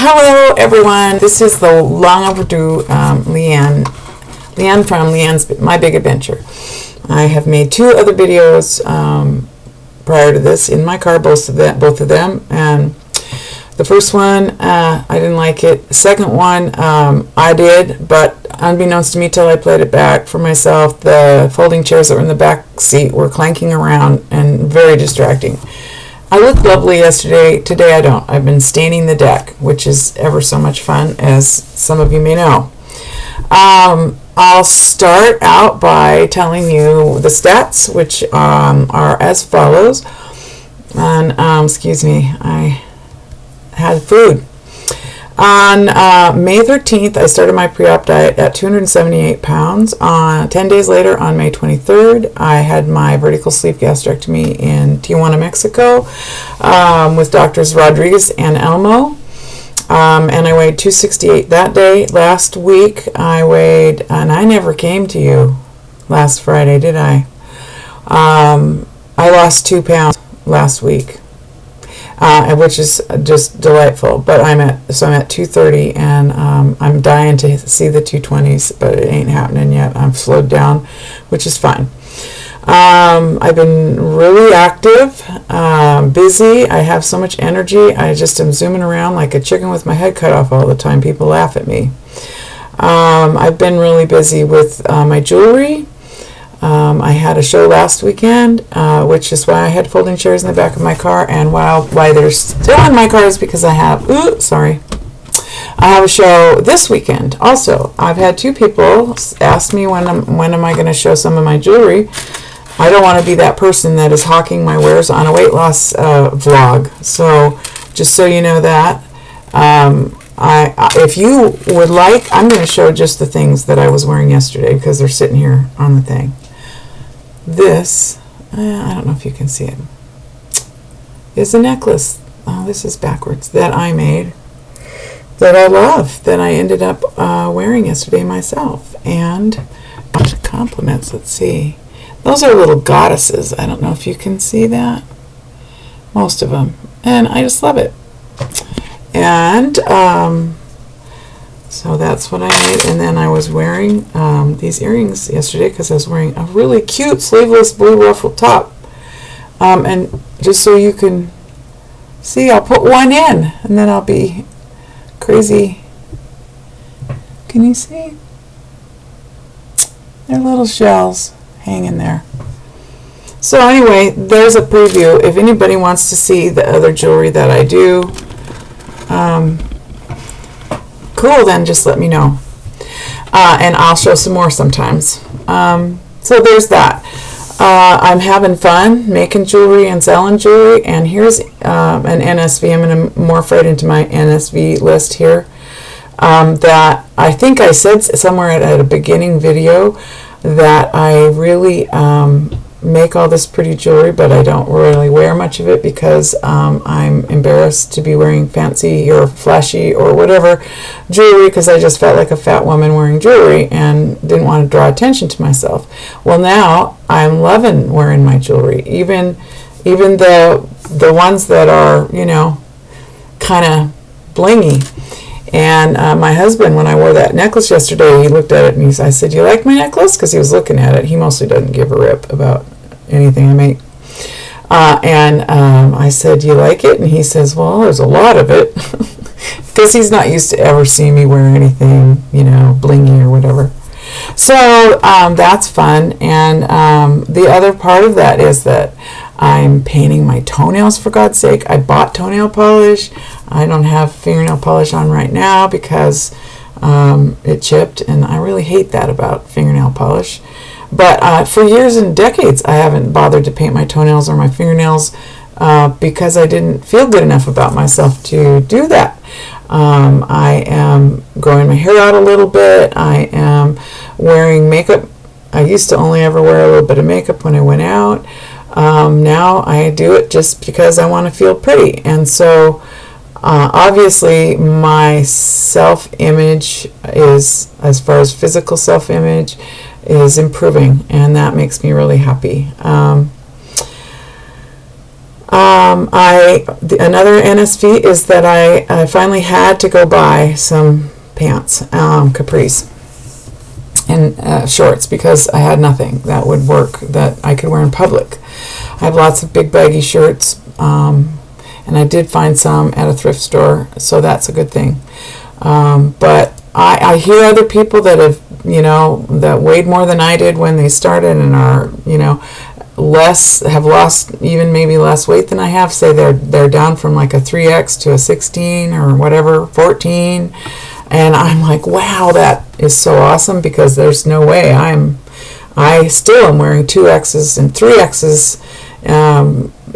Hello everyone, this is the long overdue Leanne from Leanne's My Big Adventure. I have made 2 other videos prior to this in my car, both of them, and the first one I didn't like it. The second one I did, but unbeknownst to me till I played it back for myself, the folding chairs that were in the back seat were clanking around and very distracting. I looked lovely yesterday. Today I don't. I've been staining the deck, which is ever so much fun, as some of you may know. I'll start out by telling you the stats, which are as follows. And excuse me, I had food. On May 13th, I started my pre-op diet at 278 pounds. 10 days later, on May 23rd, I had my vertical sleeve gastrectomy in Tijuana, Mexico, with Doctors Rodriguez and Elmo. And I weighed 268 that day. Last week, I weighed, and I never came to you last Friday, did I? I lost 2 pounds last week. Which is just delightful. But I'm at 230, and I'm dying to see the 220s, but it ain't happening yet. I'm slowed down, which is fine. I've been really active, busy. I have so much energy. I just am zooming around like a chicken with my head cut off all the time. People laugh at me. I've been really busy with my jewelry. I had a show last weekend, which is why I had folding chairs in the back of my car, and why they're still in my car is because I have a show this weekend. Also, I've had 2 people ask me when am I going to show some of my jewelry. I don't want to be that person that is hawking my wares on a weight loss vlog. So just so you know that. If you would like, I'm going to show just the things that I was wearing yesterday because they're sitting here on the thing. This, I don't know if you can see it, is a necklace. Oh, this is backwards. That I made, that I love, that I ended up wearing yesterday myself. And a bunch of compliments. Let's see. Those are little goddesses. I don't know if you can see that. Most of them. And I just love it. And so that's what I made. And then I was wearing these earrings yesterday because I was wearing a really cute sleeveless blue ruffled top. And just so you can see, I'll put one in and then I'll be crazy. Can you see? They're little shells hanging there. So anyway, there's a preview. If anybody wants to see the other jewelry that I do, cool, then just let me know. And I'll show some more sometimes. So there's that. I'm having fun making jewelry and selling jewelry. And here's an NSV. I'm going to morph right into my NSV list here. That I think I said somewhere at a beginning video that I really make all this pretty jewelry, but I don't really wear much of it because I'm embarrassed to be wearing fancy or flashy or whatever jewelry because I just felt like a fat woman wearing jewelry and didn't want to draw attention to myself. Well, now I'm loving wearing my jewelry, even the ones that are, you know, kind of blingy. And my husband, when I wore that necklace yesterday, he looked at it and I said, "You like my necklace?" Because he was looking at it. He mostly doesn't give a rip about anything I make. I said, "You like it?" And he says, "Well, there's a lot of it." Because he's not used to ever seeing me wear anything, you know, blingy or whatever. So that's fun. And the other part of that is that I'm painting my toenails, for God's sake. I bought toenail polish. I don't have fingernail polish on right now because it chipped, and I really hate that about fingernail polish. But for years and decades, I haven't bothered to paint my toenails or my fingernails because I didn't feel good enough about myself to do that. I am growing my hair out a little bit. I am wearing makeup. I used to only ever wear a little bit of makeup when I went out. Now I do it just because I want to feel pretty. And so obviously my self-image is, as far as physical self-image, is improving, and that makes me really happy. Another NSV is that I finally had to go buy some pants, capris, and shorts, because I had nothing that would work that I could wear in public. I have lots of big baggy shirts, and I did find some at a thrift store, so that's a good thing. But I hear other people that have, that weighed more than I did when they started and are, have lost even maybe less weight than I have, say they're down from like a 3X to a 16 or whatever, 14. And I'm like, wow, that is so awesome, because there's no way I still am wearing 2Xs and 3Xs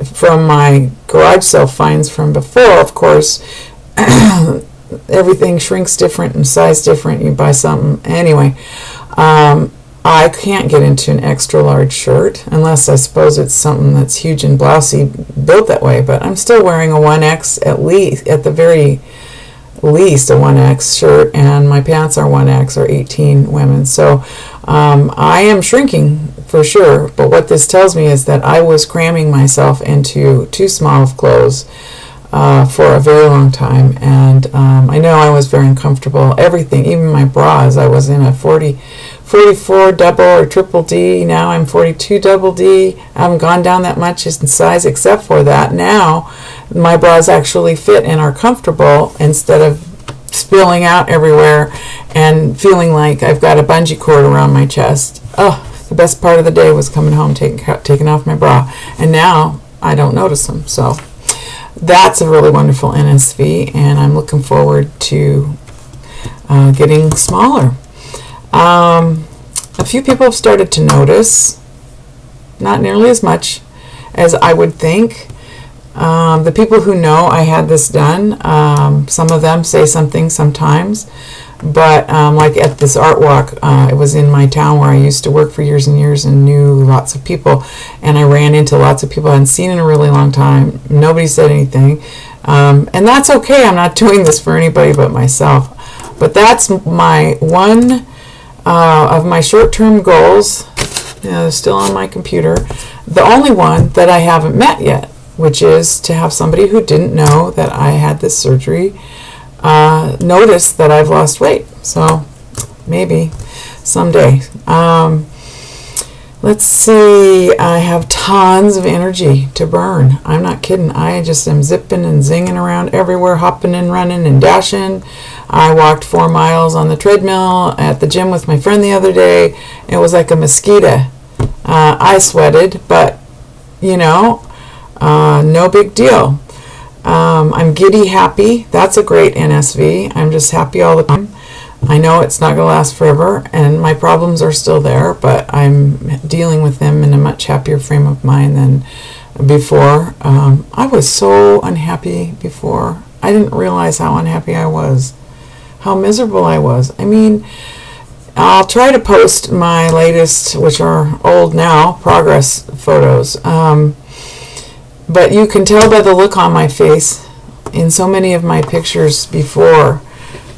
from my garage sale finds from before. Of course, everything shrinks different and size different. You buy something. Anyway, I can't get into an extra large shirt unless I suppose it's something that's huge and blousy, built that way. But I'm still wearing a 1X at the very least a 1X shirt, and my pants are 1X or 18 women. So I am shrinking for sure, but what this tells me is that I was cramming myself into too small of clothes for a very long time, and I know I was very uncomfortable. Everything, even my bras, I was in a 44 double or triple D. Now I'm 42 double D. I haven't gone down that much in size, except for that now my bras actually fit and are comfortable, instead of spilling out everywhere and feeling like I've got a bungee cord around my chest. Oh, the best part of the day was coming home, taking off my bra, and now I don't notice them. So that's a really wonderful NSV, and I'm looking forward to getting smaller. A few people have started to notice, not nearly as much as I would think. The people who know I had this done, some of them say something sometimes, but like at this art walk, it was in my town where I used to work for years and years and knew lots of people, and I ran into lots of people I hadn't seen in a really long time. Nobody said anything, and that's okay. I'm not doing this for anybody but myself. But that's my one of my short-term goals. They're still on my computer. The only one that I haven't met yet, which is to have somebody who didn't know that I had this surgery notice that I've lost weight. So maybe someday. Let's see. I have tons of energy to burn. I'm not kidding. I just am zipping and zinging around everywhere, hopping and running and dashing. I walked 4 miles on the treadmill at the gym with my friend the other day. It was like a mosquito. I sweated, but no big deal. I'm giddy happy. That's a great NSV. I'm just happy all the time. I know it's not going to last forever, and my problems are still there, but I'm dealing with them in a much happier frame of mind than before. I was so unhappy before. I didn't realize how unhappy I was, how miserable I was. I mean, I'll try to post my latest, which are old now, progress photos. But you can tell by the look on my face in so many of my pictures before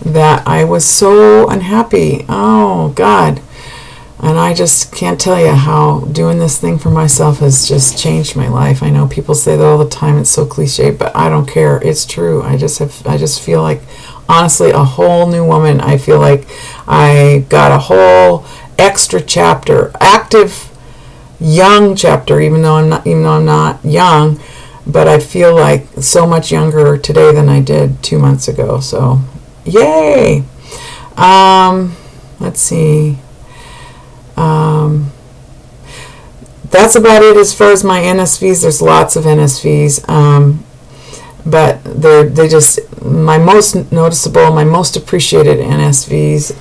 that I was so unhappy. Oh, God. And I just can't tell you how doing this thing for myself has just changed my life. I know people say that all the time. It's so cliche, but I don't care. It's true. I just feel like, honestly, a whole new woman. I feel like I got a whole extra chapter, active, young chapter, even though I'm not young, but I feel like so much younger today than I did 2 months ago. So, yay! Let's see. That's about it as far as my NSVs. There's lots of NSVs, but they just, my most noticeable, my most appreciated NSVs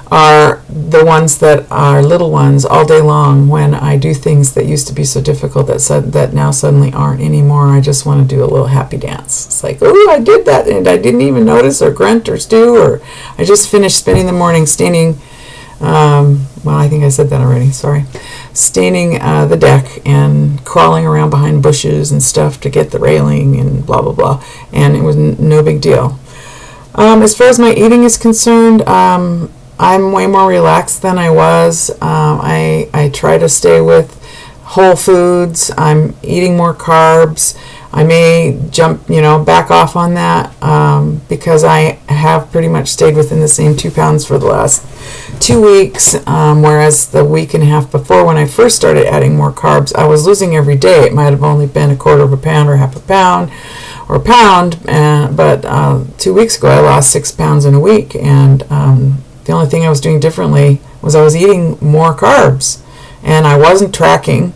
are the ones that are little ones all day long, when I do things that used to be so difficult that now suddenly aren't anymore. I just want to do a little happy dance. It's like, oh, I did that and I didn't even notice, or grunt or stew, or I just finished spending the morning staining, well, I think I said that already, sorry, staining the deck and crawling around behind bushes and stuff to get the railing and blah, blah, blah, and it was no big deal. As far as my eating is concerned, I'm way more relaxed than I was. I try to stay with whole foods. I'm eating more carbs. I may jump, back off on that because I have pretty much stayed within the same 2 pounds for the last 2 weeks, whereas the week and a half before, when I first started adding more carbs, I was losing every day. It might have only been 1/4 of a pound or half a pound or a pound, but 2 weeks ago I lost 6 pounds in a week, and the only thing I was doing differently was I was eating more carbs, and I wasn't tracking.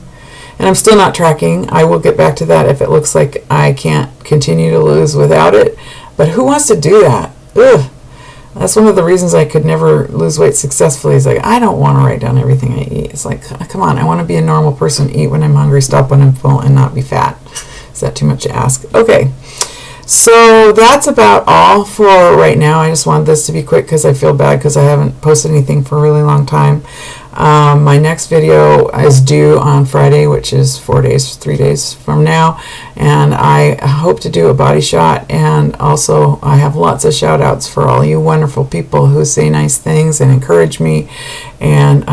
And I'm still not tracking. I will get back to that if it looks like I can't continue to lose without it. But who wants to do that? Ugh. That's one of the reasons I could never lose weight successfully. Is like, I don't want to write down everything I eat. It's like, come on, I want to be a normal person, eat when I'm hungry, stop when I'm full, and not be fat. Is that too much to ask? Okay. So that's about all for right now. I just wanted this to be quick because I feel bad because I haven't posted anything for a really long time. My next video is due on Friday, which is 3 days from now, and I hope to do a body shot, and also I have lots of shout outs for all you wonderful people who say nice things and encourage me, and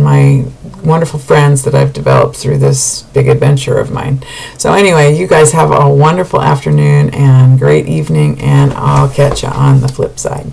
my wonderful friends that I've developed through this big adventure of mine. So anyway, you guys have a wonderful afternoon and great evening, and I'll catch you on the flip side.